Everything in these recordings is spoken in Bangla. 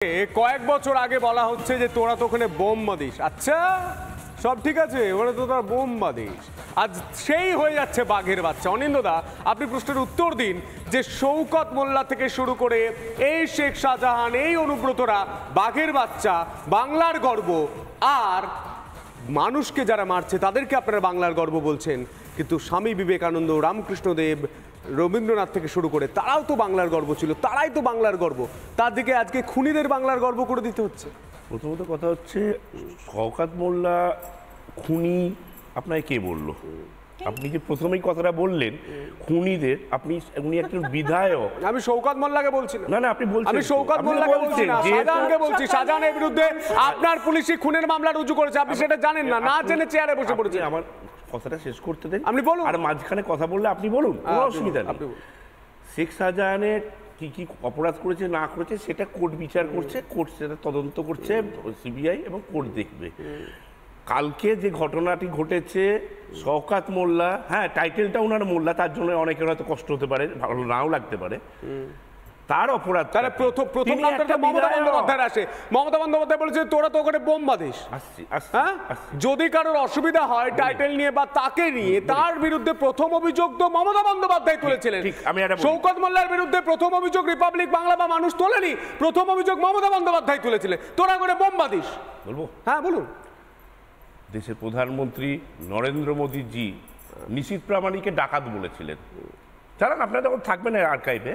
কয়েক বছর আগে বলা হচ্ছে যে তোরা তো ওখানে বোম বাঁধিস। আচ্ছা সব ঠিক আছে, ওখানে তো তোরা বোম বাঁধিস, আজ সেই হয়ে যাচ্ছে বাঘের বাচ্চা। অনিন্দদা, আপনি প্রশ্নের উত্তর দিন যে শওকত মোল্লা থেকে শুরু করে এই শেখ শাহজাহান, এই অনুব্রতরা বাঘের বাচ্চা, বাংলার গর্ব, আর মানুষকে যারা মারছে তাদেরকে আপনারা বাংলার গর্ব বলছেন, কিন্তু স্বামী বিবেকানন্দ, রামকৃষ্ণদেব, রবীন্দ্রনাথ থেকে শুরু করে তারাও তো বাংলার গর্ব ছিল, তারাই তো বাংলার গর্ব, তার দিকে আজকে খুনিদের বাংলার গর্ব করে দিতে হচ্ছে। প্রথমত কথা হচ্ছে, শওকত মোল্লা খুনি আপনাকে কে বললো? আপনি যে প্রথমেই কথাটা বললেন খুনিদের, উনি একজন বিধায়ক। আমি শওকত মোল্লাকে বলছি না, না আপনি বলছেন, আমি শওকত মোল্লাকে বলছি না, শাহজাহানকে বলছি। শাহজাহানের বিরুদ্ধে আপনার পুলিশই খুনের মামলা রুজু করেছে, আপনি সেটা জানেন না, না জেনে চেয়ারে বসে পড়েছেন। আমার কথাটা শেষ করতে দেন, আপনি বলুন। আর মাঝখানে কথা বললে আপনি বলুন, কোনো অসুবিধা নেই। শেখ শাহজাহানের কি কি অপরাধ করেছে না করেছে সেটা কোর্ট বিচার করছে, কোর্ট সেটা তদন্ত করছে, সিবিআই এবং কোর্ট দেখবে। কালকে যে ঘটনাটি ঘটেছে, শওকত মোল্লা, হ্যাঁ টাইটেলটা ওনার মোল্লা, তার জন্য অনেকের হয়তো কষ্ট হতে পারে, ভালো নাও লাগতে পারে, তার অপরাধ। তাহলে প্রথম মমতা বন্দ্যোপাধ্যায় আসে, মমতা বন্দ্যোপাধ্যায় বলেছে তোরা তো ওখানে বোম বাঁধিস। হ্যাঁ, যদি কারোর অসুবিধা হয় টাইটেল নিয়ে বা তাকে নিয়ে, তার বিরুদ্ধে প্রথম অভিযোগ তো মমতা বন্দ্যোপাধ্যায় তুলেছিলেন। শওকত মোল্লার বিরুদ্ধে প্রথম অভিযোগ রিপাবলিক বাংলা বা মানুষ তোলেনি, প্রথম অভিযোগ মমতা বন্দ্যোপাধ্যায় তুলেছিলেন, তোরা করে বোম বাঁধিস। বলবো? হ্যাঁ বলুন। দেশের প্রধানমন্ত্রী নরেন্দ্র মোদীজি নিশীথ প্রামাণিককে ডাকাত বলেছিলেন। চালান, আপনারা যখন থাকবেন আর্কাইভে,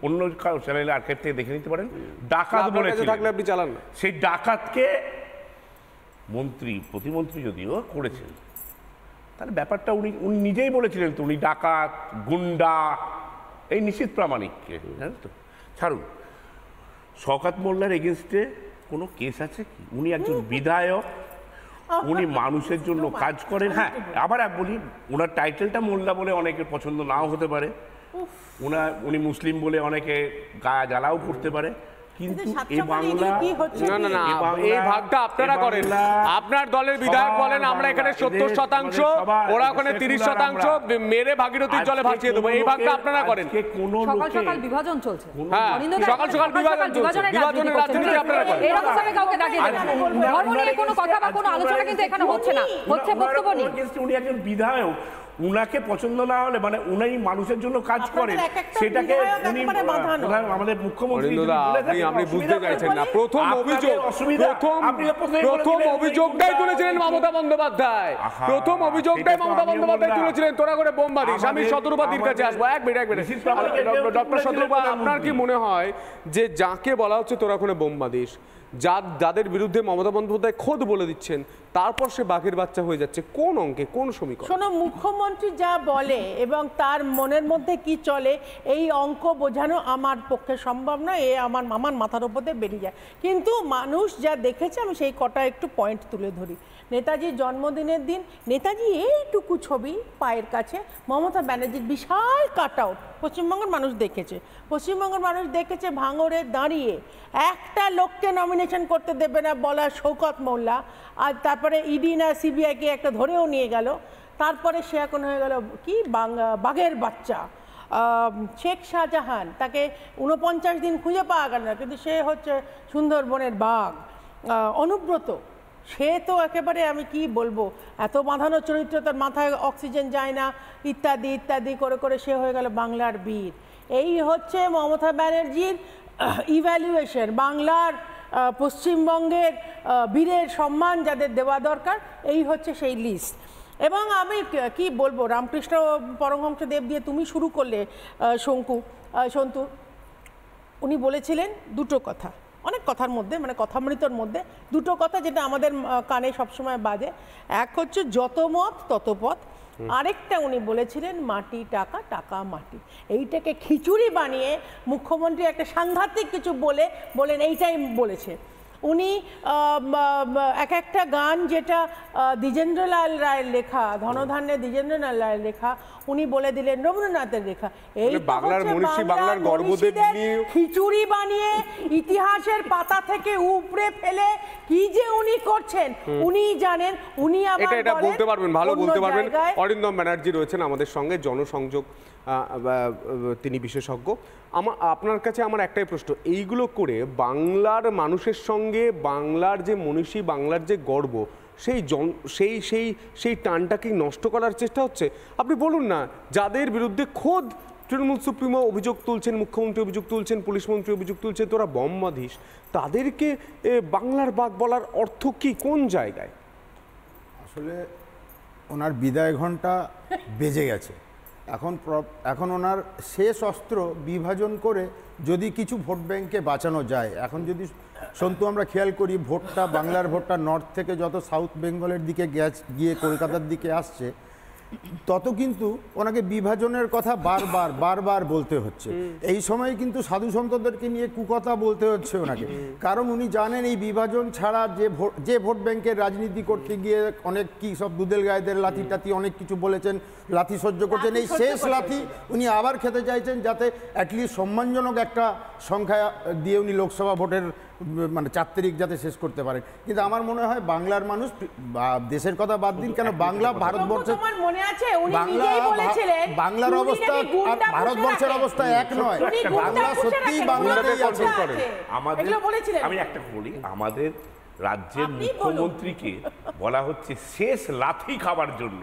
অন্য চ্যানেলে আর্কাইভ থেকে দেখে নিতে পারেন, ডাকাত বলেছিলেন। আপনি চালান না। সেই ডাকাতকে মন্ত্রী, প্রতিমন্ত্রী যদিও করেছেন, তাহলে ব্যাপারটা উনি নিজেই বলেছিলেন তো, উনি ডাকাত, গুন্ডা, এই নিশীথ প্রামাণিককে। জানেন তো, ছাড়ুন। শওকত মোল্লার এগেনস্টে কোনো কেস আছে কি? উনি একজন বিধায়ক, উনি মানুষের জন্য কাজ করেন। হ্যাঁ, আবার বলি, ওনার টাইটেলটা মোল্লা বলে অনেকের পছন্দ নাও হতে পারে, উনি মুসলিম বলে অনেকে গায়ে জ্বালাও করতে পারে, কিন্তু এই বাংলা, না, এই ভাগটা আপনারা করেন। আপনার দলের বিধায়ক বলেন আমরা এখানে 70%, ওরা ওখানে 30% মেরে ভাগীরথীর জলে ভাসিয়ে দেবো, এই ভাগটা আপনারা করেন। সকাল সকাল বিভাজন চলছে, হ্যাঁ সকাল সকাল বিভাজন চলছে, বিভাজনের রাজনীতি আপনারা করেন। এরকম ভাবে কাউকে দাঁড়িয়ে দেবেন না, ধর্ম নিয়ে কোনো কথা বা কোনো আলোচনা কিন্তু এখানে হচ্ছে না, হচ্ছে বক্তব্য নিয়ে। উনি একজন বিধায়ক, উনাকে পছন্দ না হলে, মানে উনি মানুষের জন্য কাজ করেন, সেটাকে উনি আমাদের মুখ্যমন্ত্রী আপনি বুঝতে চাইছেন না। প্রথম অভিযোগটাই তুলেছিলেন মমতা বন্দ্যোপাধ্যায়, প্রথম অভিযোগটাই মমতা বন্দ্যোপাধ্যায় তুলেছিলেন, তোরা করে বোম বাঁধিস। আমি শতরূপাদির কাছে আসবো, এক মিনিট। ডক্টর শতরূপা, আপনার কি মনে হয় যে যাকে বলা হচ্ছে তোরা ওখানে বোম বাঁধিস, যাদের বিরুদ্ধে মমতা বন্দ্যোপাধ্যায় খোদ বলে দিচ্ছেন, তারপর সে বাঘের বাচ্চা হয়ে যাচ্ছে, কোন অঙ্কে, কোন সমীকরণ? শোনো, মুখ্যমন্ত্রী যা বলে এবং তার মনের মধ্যে কি চলে, এই অঙ্ক বোঝানো আমার পক্ষে সম্ভব নয়, আমার মাথার উপর দিয়ে বেরিয়ে যায়। কিন্তু মানুষ যা দেখেছে, আমি সেই কটা একটু পয়েন্ট তুলে ধরি। নেতাজির জন্মদিনের দিন নেতাজি এইটুকু ছবি পায়ের কাছে, মমতা ব্যানার্জির বিশাল কাট আউট পশ্চিমবঙ্গের মানুষ দেখেছে। পশ্চিমবঙ্গের মানুষ দেখেছে ভাঙড়ে দাঁড়িয়ে একটা লোককে নমিনেশন করতে দেবে না বলা শওকত মোল্লা, আর তারপরে ইডি না সিবিআইকে একটা ধরেও নিয়ে গেল, তারপরে সে এখন হয়ে গেল কি বাঘের বাচ্চা। শেখ শাহজাহান, তাকে 49 দিন খুঁজে পাওয়া গেল না, কিন্তু সে হচ্ছে সুন্দরবনের বাঘ। অনুব্রত, সে তো একেবারে, আমি কি বলবো, এত বাঁধানো চরিত্র, তার মাথায় অক্সিজেন যায় না, ইত্যাদি ইত্যাদি করে করে সে হয়ে গেল বাংলার বীর। এই হচ্ছে মমতা ব্যানার্জির ইভ্যালুয়েশন, বাংলার পশ্চিমবঙ্গের বীরের সম্মান যাদের দেওয়া দরকার, এই হচ্ছে সেই লিস্ট। এবং আমি কি বলবো, রামকৃষ্ণ পরমহংস দেব দিয়ে তুমি শুরু করলে সন্তু, উনি বলেছিলেন দুটো কথা, অনেক কথার মধ্যে, মানে কথামৃতর মধ্যে দুটো কথা যেটা আমাদের কানে সবসময় বাজে। এক হচ্ছে যত মত তত পথ, আরেকটা উনি বলেছিলেন মাটি টাকা, টাকা মাটি। এইটাকে খিচুড়ি বানিয়ে মুখ্যমন্ত্রী একটা সাংঘাতিক কিছু বলেন, এইটাই বলেছে উনি। এক একটা গান যেটা দ্বিজেন্দ্রলাল রায়ের লেখা, ধনধান্যে দ্বিজেন্দ্রলাল রায়ের লেখা, উনি বলে দিলেন রবীন্দ্রনাথের লেখা। এই বাংলার মনীষী, বাংলার গর্বদের খিচুড়ি বানিয়ে ইতিহাসের পাতা থেকে উপড়ে ফেলে কি যে উনি করছেন উনি জানেন। উনি আবার এটা বলতে পারবেন, ভালো বলতে পারবেন। অরিন্দম ব্যানার্জি রয়েছেন আমাদের সঙ্গে, জনসংযোগ তিনি বিশেষজ্ঞ। আপনার কাছে আমার একটাই প্রশ্ন, এইগুলো করে বাংলার মানুষের সঙ্গে বাংলার যে মনীষী, বাংলার যে গর্ব, সেই টানটা কি নষ্ট করার চেষ্টা হচ্ছে? আপনি বলুন না, যাদের বিরুদ্ধে খোদ তৃণমূল সুপ্রিমো অভিযোগ তুলছেন, মুখ্যমন্ত্রী অভিযোগ তুলছেন, পুলিশ মন্ত্রী অভিযোগ তুলছেন, তোরা বমবাঁধিস, তাদেরকে বাংলার বাঘ বলার অর্থ কি, কোন জায়গায়? আসলে ওনার বিদায় ঘণ্টা বেজে গেছে। এখন ওনার শেষ অস্ত্র বিভাজন করে যদি কিছু ভোট ব্যাংকে বাঁচানো যায়। এখন যদি সন্তু আমরা খেয়াল করি, ভোটটা বাংলার ভোটটা নর্থ থেকে যত সাউথ বেঙ্গলের দিকে গিয়ে কলকাতার দিকে আসছে, তত কিন্তু ওনাকে বিভাজনের কথা বারবার বলতে হচ্ছে। এই সময় কিন্তু সাধু সন্তদেরকে নিয়ে কুকথা বলতে হচ্ছে ওনাকে, কারণ উনি জানেন এই বিভাজন ছাড়া যে ভোট ব্যাংকের রাজনীতি করতে গিয়ে অনেক কি সব দুধেল গায়েদের লাথি টাথি অনেক কিছু বলেছেন, লাথি সহ্য করছেন, এই শেষ লাথি উনি আবার খেতে চাইছেন, যাতে অ্যাটলিস্ট সম্মানজনক একটা সংখ্যা দিয়ে উনি লোকসভা ভোটের মানে 4 তারিখ যাতে শেষ করতে পারেন। কিন্তু আমার মনে হয় বাংলার মানুষ, দেশের কথা বাদ দিন কেন, বাংলা ভারতবর্ষের বাংলার অবস্থা আর ভারতবর্ষের অবস্থা এক নয়। বাংলা সত্যিই বাংলাতেই আছে। আমি একটা বলি, আমাদের রাজ্যের মুখ্যমন্ত্রীকে বলা হচ্ছে শেষ লাথি খাবার জন্য।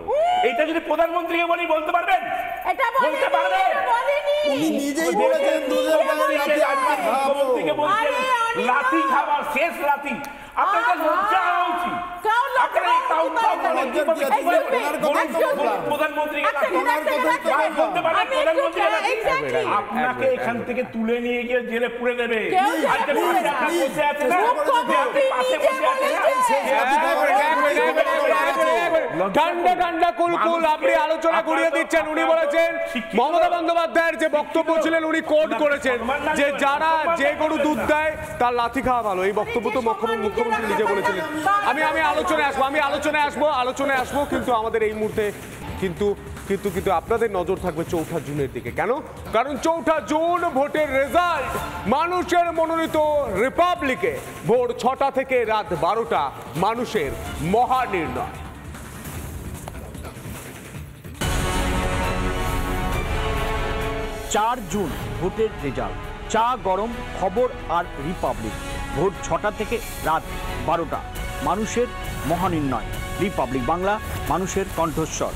এটা যদি প্রধানমন্ত্রীকে বলি বলতে পারবেন? বলতে পারবেন? উনি নিজেই বলেছেন দুধের গায়ে লাথি আমরা খাবো। লাথি খাবার, শেষ লাথি। আপনাদের লজ্জা হওয়া উচিত। আপনাকে এখান থেকে তুলে নিয়ে গিয়ে জেলে পুরে দেবে। ঠান্ডা কুলকুল আপনি আলোচনা ঘুরিয়ে দিচ্ছেন। উনি বলেছেন, মমতা বন্দ্যোপাধ্যায়ের যে বক্তব্য ছিলেন উনি কোট করেছেন যে যারা যে গরু দুধ দেয় তার লাথি খাওয়া ভালো। এই বক্তব্য তো মুখ্যমন্ত্রী নিজে বলেছিলেন। আমি আলোচনায় আসবো কিন্তু আমাদের এই মুহূর্তে কিন্তু আপনাদের নজর থাকবে 4 জুনের দিকে। কেন? কারণ 4 জুন ভোটের রেজাল্ট, মানুষের মনোনীত রিপাবলিকে ভোর 6টা থেকে রাত 12টা মানুষের মহানির্ণয়। 4 জুন ভোটের রেজাল্ট, চা গরম খবর আর রিপাবলিক, ভোর 6টা থেকে রাত 12টা মানুষের মহানির্ণয়। রিপাবলিক বাংলা, মানুষের কণ্ঠস্বর।